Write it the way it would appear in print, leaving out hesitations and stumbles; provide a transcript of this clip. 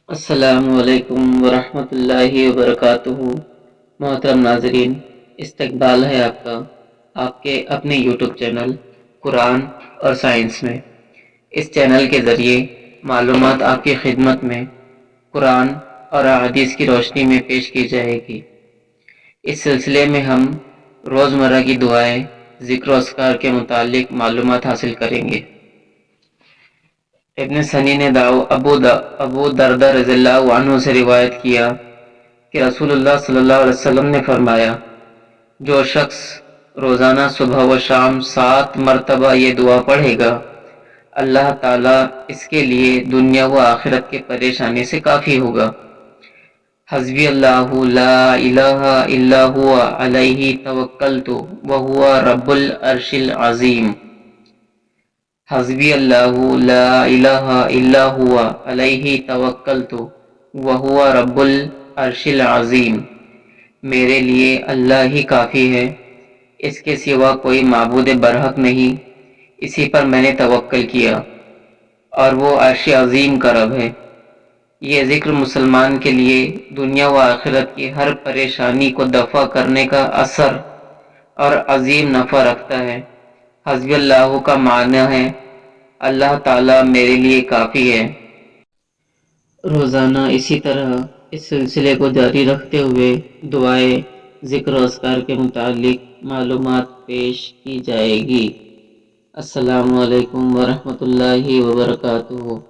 السلام علیکم ورحمۃ اللہ وبرکاتہ۔ محترم ناظرین، استقبال ہے آپ کا آپ کے اپنے یوٹیوب چینل قرآن اور سائنس میں۔ اس چینل کے ذریعے معلومات آپ کی خدمت میں قرآن اور احادیث کی روشنی میں پیش کی جائے گی۔ اس سلسلے میں ہم روزمرہ کی دعائیں، ذکر و اذکار کے متعلق معلومات حاصل کریں گے۔ ابن سنی نے ابو دردہ رضی اللہ عنہ سے روایت کیا کہ رسول اللہ صلی اللہ علیہ وسلم نے فرمایا، جو شخص روزانہ صبح و شام 7 مرتبہ یہ دعا پڑھے گا، اللہ تعالیٰ اس کے لیے دنیا و آخرت کے پریشانی سے کافی ہوگا۔ حسبی اللہ لا الہ الا ہوا علیہ توکلت وہو رب العرش العظیم۔ حسبی اللہ لا الہ الا ہوا علیہ توکلت وہو رب العرش العظیم۔ میرے لیے اللہ ہی کافی ہے، اس کے سوا کوئی معبود برحق نہیں، اسی پر میں نے توکل کیا اور وہ عرش عظیم کا رب ہے۔ یہ ذکر مسلمان کے لیے دنیا و آخرت کی ہر پریشانی کو دفع کرنے کا اثر اور عظیم نفع رکھتا ہے۔ حسبی اللہ کا معنی ہے اللہ تعالیٰ میرے لیے کافی ہے۔ روزانہ اسی طرح اس سلسلے کو جاری رکھتے ہوئے دعائیں، ذکر و اذکار کے متعلق معلومات پیش کی جائے گی۔ السلام علیکم ورحمۃ اللہ وبرکاتہ۔